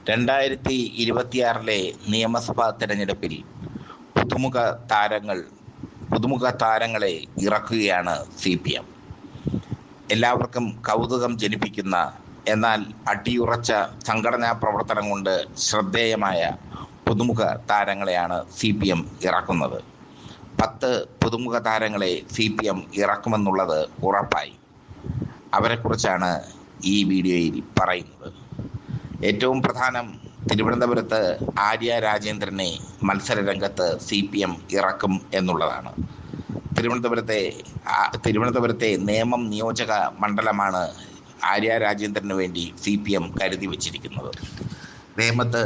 2026 നിയമസഭാ തെരഞ്ഞെടുപ്പിൽ പുതുമുഖ താരങ്ങൾ പുതുമുഖ താരങ്ങളെ ഇറക്കുകയാണ് CPM. എല്ലാവർക്കും കൗതുകം ജനിപ്പിക്കുന്ന എന്നാൽ അടിയുറച്ച സംഘടനാ പ്രവർത്തനം കൊണ്ട് ശ്രദ്ധേയമായ പുതുമുഖ താരങ്ങളെയാണ് CPM ഇറക്കുന്നത്. 10 പുതുമുഖ താരങ്ങളെ CPM ഇറക്കുമെന്നുള്ളത് ഉറപ്പായി. അവരെക്കുറിച്ചാണ് ഈ വീഡിയോയിൽ പറയുന്നത്. ഏറ്റവും പ്രധാനം, തിരുവനന്തപുരത്ത് ആര്യ രാജേന്ദ്രനെ മത്സര രംഗത്ത് CPM ഇറക്കും എന്നുള്ളതാണ്. തിരുവനന്തപുരത്തെ നേമം നിയോജക മണ്ഡലമാണ് ആര്യ രാജേന്ദ്രന് വേണ്ടി CPM കരുതി വച്ചിരിക്കുന്നത്. നേമത്ത്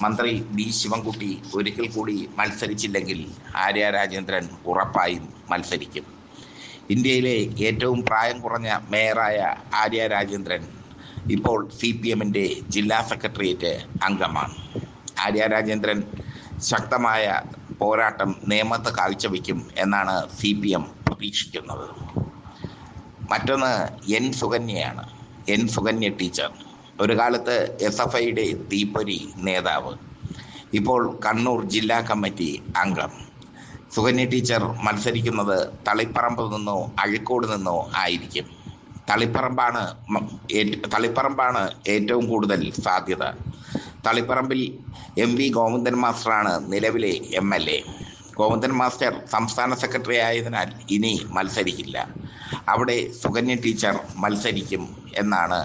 മന്ത്രി B. ശിവൻകുട്ടി ഒരിക്കൽ കൂടി മത്സരിച്ചില്ലെങ്കിൽ ആര്യ രാജേന്ദ്രൻ ഉറപ്പായും മത്സരിക്കും. ഇന്ത്യയിലെ ഏറ്റവും പ്രായം കുറഞ്ഞ മേയറായ ആര്യ രാജേന്ദ്രൻ ഇപ്പോൾ CPMൻ്റെ ജില്ലാ സെക്രട്ടേറിയറ്റ് അംഗമാണ്. ആര്യ രാജേന്ദ്രൻ ശക്തമായ പോരാട്ടം നേമത്ത് കാഴ്ചവെക്കും എന്നാണ് CPM പ്രതീക്ഷിക്കുന്നത്. മറ്റൊന്ന് സുകന്യയാണ്. സുകന്യ ടീച്ചർ ഒരു കാലത്ത് SFIയുടെ തീപ്പൊരി നേതാവ്, ഇപ്പോൾ കണ്ണൂർ ജില്ലാ കമ്മിറ്റി അംഗം. സുകന്യ ടീച്ചർ മത്സരിക്കുന്നത് തളിപ്പറമ്പ് നിന്നോ അഴീക്കോട് നിന്നോ ആയിരിക്കും. തളിപ്പറമ്പാണ് ഏറ്റവും കൂടുതൽ സാധ്യത. തളിപ്പറമ്പിൽ MV ഗോവിന്ദൻ മാസ്റ്ററാണ് നിലവിലെ MLA. ഗോവിന്ദൻ മാസ്റ്റർ സംസ്ഥാന സെക്രട്ടറി ആയതിനാൽ ഇനി മത്സരിക്കില്ല. അവിടെ സുകന്യ ടീച്ചർ മത്സരിക്കും എന്നാണ്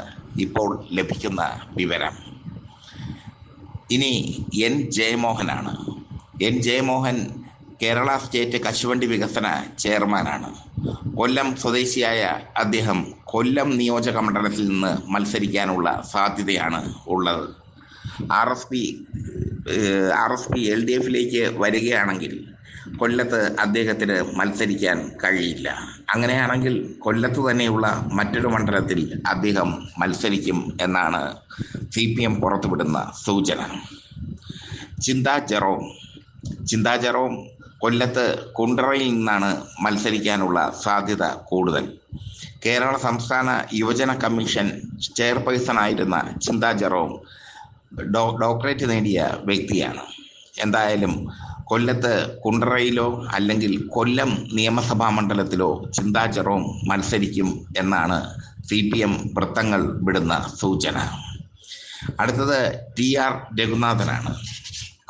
ഇപ്പോൾ ലഭിക്കുന്ന വിവരം. ഇനി ജയമോഹനാണ്. ജയമോഹൻ കേരള സ്റ്റേറ്റ് കശുവണ്ടി വികസന ചെയർമാനാണ്. കൊല്ലം സ്വദേശിയായ അദ്ദേഹം കൊല്ലം നിയോജക മണ്ഡലത്തിൽ നിന്ന് മത്സരിക്കാനുള്ള സാധ്യതയാണ് ഉള്ളത്. RSP LDFിലേക്ക് വരികയാണെങ്കിൽ കൊല്ലത്ത് അദ്ദേഹത്തിന് മത്സരിക്കാൻ കഴിയില്ല. അങ്ങനെയാണെങ്കിൽ കൊല്ലത്ത് തന്നെയുള്ള മറ്റൊരു മണ്ഡലത്തിൽ അദ്ദേഹം മത്സരിക്കും എന്നാണ് CPM പുറത്തുവിടുന്ന സൂചന. ചിന്താ ജെറോം കൊല്ലത്ത് കുണ്ടറയിൽ നിന്നാണ് മത്സരിക്കാനുള്ള സാധ്യത കൂടുതൽ. കേരള സംസ്ഥാന യുവജന കമ്മീഷൻ ചെയർപേഴ്സൺ ആയിരുന്ന ചിന്താ ജെറോം ഡോക്ടറേറ്റ് നേടിയ വ്യക്തിയാണ്. എന്തായാലും കൊല്ലത്ത് കുണ്ടറയിലോ അല്ലെങ്കിൽ കൊല്ലം നിയമസഭാ മണ്ഡലത്തിലോ ചിന്താ ജെറോം മത്സരിക്കും എന്നാണ് CPM വൃത്തങ്ങൾ വിടുന്ന സൂചന. അടുത്തത് TR രഘുനാഥനാണ്.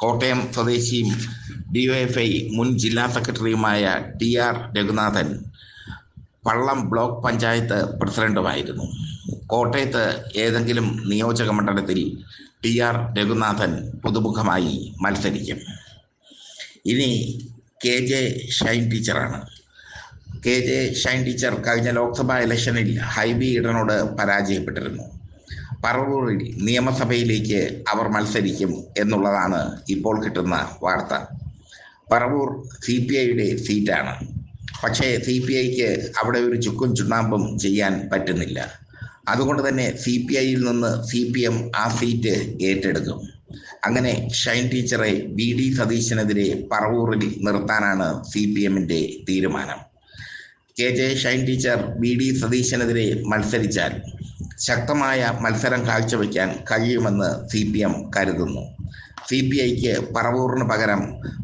കോട്ടയം സ്വദേശിയും DYFI മുൻ ജില്ലാ സെക്രട്ടറിയുമായ TR രഘുനാഥൻ പള്ളം ബ്ലോക്ക് പഞ്ചായത്ത് പ്രസിഡന്റുമായിരുന്നു. കോട്ടയത്ത് ഏതെങ്കിലും നിയോജക മണ്ഡലത്തിൽ TR രഘുനാഥൻ പുതുമുഖമായി മത്സരിക്കും. ഇനി KJ ഷൈൻ ടീച്ചറാണ്. KJ ഷൈൻ ടീച്ചർ കഴിഞ്ഞ ലോക്സഭാ ഇലക്ഷനിൽ ഹൈബി ഈഡനോട് പരാജയപ്പെട്ടിരുന്നു. പറവൂരിൽ നിയമസഭയിലേക്ക് അവർ മത്സരിക്കും എന്നുള്ളതാണ് ഇപ്പോൾ കിട്ടുന്ന വാർത്ത. പറവൂർ CPIയുടെ സീറ്റാണ്. പക്ഷേ CPIക്ക് അവിടെ ഒരു ചുക്കും ചുണ്ണാമ്പും ചെയ്യാൻ പറ്റുന്നില്ല. അതുകൊണ്ട് തന്നെ CPIയിൽ നിന്ന് CPM ആ സീറ്റ് ഏറ്റെടുക്കും. അങ്ങനെ ഷൈൻ ടീച്ചറെ BD സതീശനെതിരെ പറവൂരിൽ നിർത്താനാണ് CPMൻ്റെ തീരുമാനം. KJ ഷൈൻ ടീച്ചർ BD സതീശനെതിരെ മത്സരിച്ചാൽ ശക്തമായ മത്സരം കാഴ്ചവെക്കാൻ കഴിയുമെന്ന് CPM കരുതുന്നു. CPIക്ക് പറവൂറിന് പകരം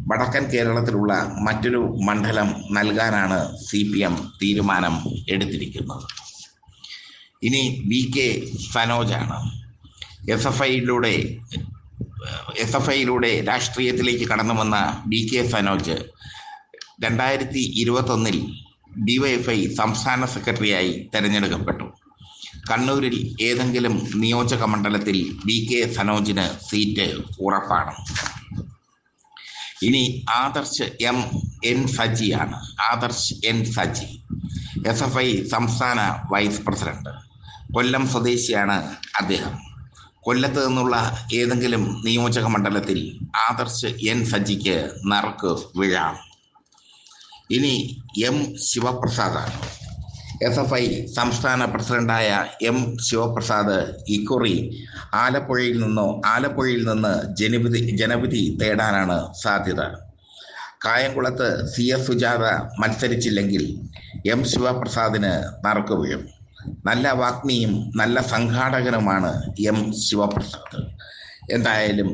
വടക്കൻ കേരളത്തിലുള്ള മറ്റൊരു മണ്ഡലം നൽകാനാണ് CPM തീരുമാനം എടുത്തിരിക്കുന്നത്. ഇനി VK സനോജാണ്. SFIയിലൂടെ രാഷ്ട്രീയത്തിലേക്ക് കടന്നു വന്ന VK സനോജ് 2021 DYFI സംസ്ഥാന സെക്രട്ടറിയായി തെരഞ്ഞെടുക്കപ്പെട്ടു. കണ്ണൂരിൽ ഏതെങ്കിലും നിയോജക മണ്ഡലത്തിൽ VK സനോജിന് സീറ്റ് ഉറപ്പാണ്. ഇനി ആദർശ് N സജിയാണ്. SFI സംസ്ഥാന വൈസ് പ്രസിഡന്റ്. കൊല്ലം സ്വദേശിയാണ് അദ്ദേഹം. കൊല്ലത്ത് നിന്നുള്ള ഏതെങ്കിലും നിയോജക മണ്ഡലത്തിൽ ആദർശ് N സജിക്ക് നറുക്ക് വീഴാം. ഇനി ശിവപ്രസാദാണ്. SFI സംസ്ഥാന പ്രസിഡന്റായ ശിവപ്രസാദ് ഇക്കുറി ആലപ്പുഴയിൽ നിന്ന് ജനവിധി തേടാനാണ് സാധ്യത. കായംകുളത്ത് CS സുജാത മത്സരിച്ചില്ലെങ്കിൽ ശിവപ്രസാദിന് നറുക്ക് വീഴും. നല്ല വാഗ്മിയും നല്ല സംഘാടകനുമാണ് ശിവപ്രസാദ്. എന്തായാലും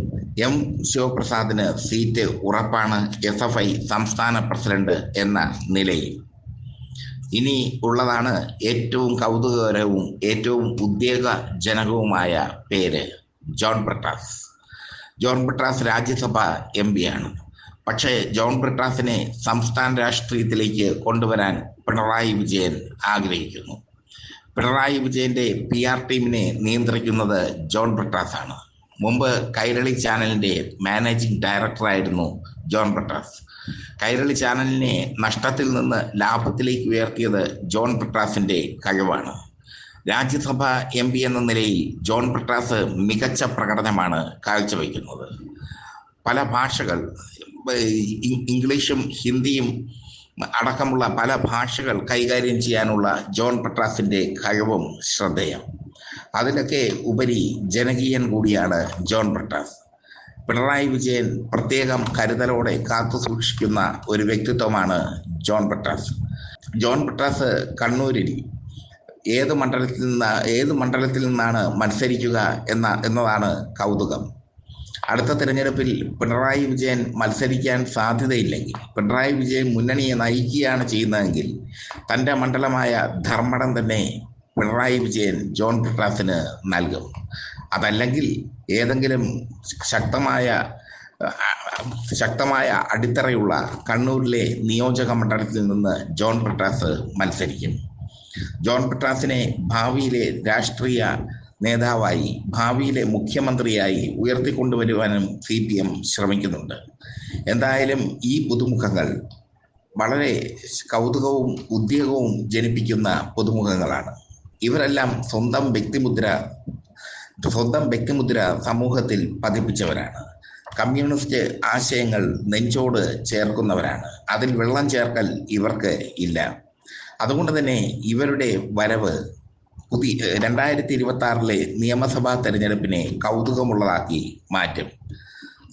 എം ശിവപ്രസാദിന് സീറ്റ് ഉറപ്പാണ് SFI സംസ്ഥാന പ്രസിഡന്റ് എന്ന നിലയിൽ. ഇനി ഉള്ളതാണ് ഏറ്റവും കൗതുകകരവും ഏറ്റവും ഉദ്വേഗജനകവുമായ പേര്, ജോൺ ബ്രിട്ടാസ്. ജോൺ ബ്രിട്ടാസ് രാജ്യസഭ MP ആണ്. പക്ഷേ ജോൺ ബ്രിട്ടാസിനെ സംസ്ഥാന രാഷ്ട്രീയത്തിലേക്ക് കൊണ്ടുവരാൻ പിണറായി വിജയൻ ആഗ്രഹിക്കുന്നു. പിണറായി വിജയന്റെ PR ടീമിനെ നിയന്ത്രിക്കുന്നത് ജോൺ ബ്രിട്ടാസ് ആണ്. മുമ്പ് കൈരളി ചാനലിന്റെ മാനേജിംഗ് ഡയറക്ടറായിരുന്നു ജോൺ ബ്രിട്ടാസ്. കൈരളി ചാനലിനെ നഷ്ടത്തിൽ നിന്ന് ലാഭത്തിലേക്ക് ഉയർത്തിയത് ജോൺ ബ്രിട്ടാസിന്റെ കഴിവാണ്. രാജ്യസഭ MP എന്ന നിലയിൽ ജോൺ ബ്രിട്ടാസ് മികച്ച പ്രകടനമാണ് കാഴ്ചവെക്കുന്നത്. പല ഭാഷകൾ, ഇംഗ്ലീഷും ഹിന്ദിയും അടക്കമുള്ള പല ഭാഷകൾ കൈകാര്യം ചെയ്യാനുള്ള ജോൺ ബ്രിട്ടാസിന്റെ കഴിവും ശ്രദ്ധേയം. അതിലൊക്കെ ഉപരി ജനകീയൻ കൂടിയാണ് ജോൺ ബ്രിട്ടാസ്. പിണറായി വിജയൻ പ്രത്യേകം കരുതലോടെ കാത്തു സൂക്ഷിക്കുന്ന ഒരു വ്യക്തിത്വമാണ് ജോൺ ബ്രിട്ടാസ്. ജോൺ ബ്രിട്ടാസ് കണ്ണൂരിൽ ഏത് മണ്ഡലത്തിൽ നിന്നാണ് മത്സരിക്കുക എന്നതാണ് കൗതുകം. അടുത്ത തിരഞ്ഞെടുപ്പിൽ പിണറായി വിജയൻ മത്സരിക്കാൻ സാധ്യതയില്ലെങ്കിൽ, പിണറായി വിജയൻ മുന്നണിയെ നയിക്കുകയാണ് ചെയ്യുന്നതെങ്കിൽ തൻ്റെ മണ്ഡലമായ ധർമ്മടം തന്നെ പിണറായി വിജയൻ ജോൺ ബ്രിട്ടാസിന് നൽകും. അതല്ലെങ്കിൽ ഏതെങ്കിലും ശക്തമായ അടിത്തറയുള്ള കണ്ണൂരിലെ നിയോജക മണ്ഡലത്തിൽ നിന്ന് ജോൺ ബ്രിട്ടാസ് മത്സരിക്കും. ജോൺ ബ്രിട്ടാസിനെ ഭാവിയിലെ രാഷ്ട്രീയ നേതാവായി, ഭാവിയിലെ മുഖ്യമന്ത്രിയായി ഉയർത്തിക്കൊണ്ടുവരുവാനും CPM ശ്രമിക്കുന്നുണ്ട്. എന്തായാലും ഈ പുതുമുഖങ്ങൾ വളരെ കൗതുകവും ഉദ്വേഗവും ജനിപ്പിക്കുന്ന പുതുമുഖങ്ങളാണ്. ഇവരെല്ലാം സ്വന്തം വ്യക്തിമുദ്ര സമൂഹത്തിൽ പതിപ്പിച്ചവരാണ്. കമ്മ്യൂണിസ്റ്റ് ആശയങ്ങൾ നെഞ്ചോട് ചേർക്കുന്നവരാണ്. അതിൽ വെള്ളം ചേർക്കൽ ഇവർക്ക് ഇല്ല. അതുകൊണ്ട് തന്നെ ഇവരുടെ വരവ് 2026 നിയമസഭാ തെരഞ്ഞെടുപ്പിനെ കൗതുകമുള്ളതാക്കി മാറ്റും.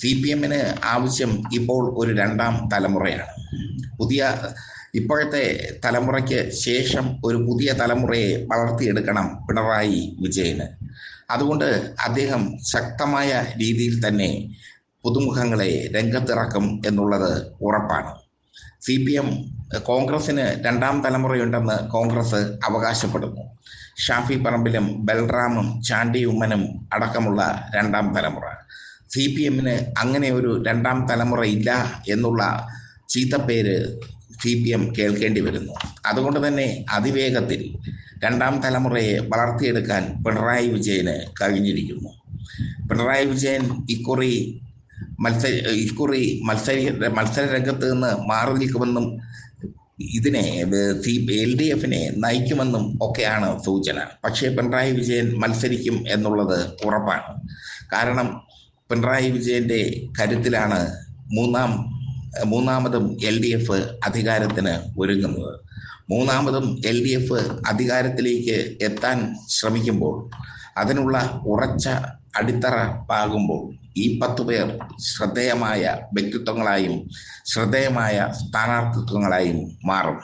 CPMന് ആവശ്യം ഇപ്പോൾ ഒരു രണ്ടാം തലമുറയാണ്. ഇപ്പോഴത്തെ തലമുറയ്ക്ക് ശേഷം ഒരു പുതിയ തലമുറയെ വളർത്തിയെടുക്കണം പിണറായി വിജയന്. അതുകൊണ്ട് അദ്ദേഹം ശക്തമായ രീതിയിൽ തന്നെ പുതുമുഖങ്ങളെ രംഗത്തിറക്കും എന്നുള്ളത് ഉറപ്പാണ്. CPM കോൺഗ്രസിന് രണ്ടാം തലമുറയുണ്ടെന്ന് കോൺഗ്രസ് അവകാശപ്പെടുന്നു. ഷാഫി പറമ്പിലും ബൽറാമും ചാണ്ടി ഉമ്മനും അടക്കമുള്ള രണ്ടാം തലമുറ. CPMന് അങ്ങനെ ഒരു രണ്ടാം തലമുറ ഇല്ല എന്നുള്ള ചീത്തപ്പേര് CPM കേൾക്കേണ്ടി വരുന്നു. അതുകൊണ്ട് തന്നെ അതിവേഗത്തിൽ രണ്ടാം തലമുറയെ വളർത്തിയെടുക്കാൻ പിണറായി വിജയന് കഴിഞ്ഞിരിക്കുന്നു. പിണറായി വിജയൻ ഇക്കുറി മത്സര രംഗത്ത് നിന്ന് മാറി നിൽക്കുമെന്നും ഇതിനെ LDFനെ നയിക്കുമെന്നും ഒക്കെയാണ് സൂചന. പക്ഷേ പിണറായി വിജയൻ മത്സരിക്കും എന്നുള്ളത് ഉറപ്പാണ്. കാരണം പിണറായി വിജയന്റെ കരുത്തിലാണ് മൂന്നാമതും LDF അധികാരത്തിന് ഒരുങ്ങുന്നത്. മൂന്നാമതും LDF അധികാരത്തിലേക്ക് എത്താൻ ശ്രമിക്കുമ്പോൾ, അതിനുള്ള ഉറച്ച അടിത്തറ പാകുമ്പോൾ ഈ 10 പേർ ശ്രദ്ധേയമായ വ്യക്തിത്വങ്ങളായും ശ്രദ്ധേയമായ സ്ഥാനാർത്ഥിത്വങ്ങളായും മാറും.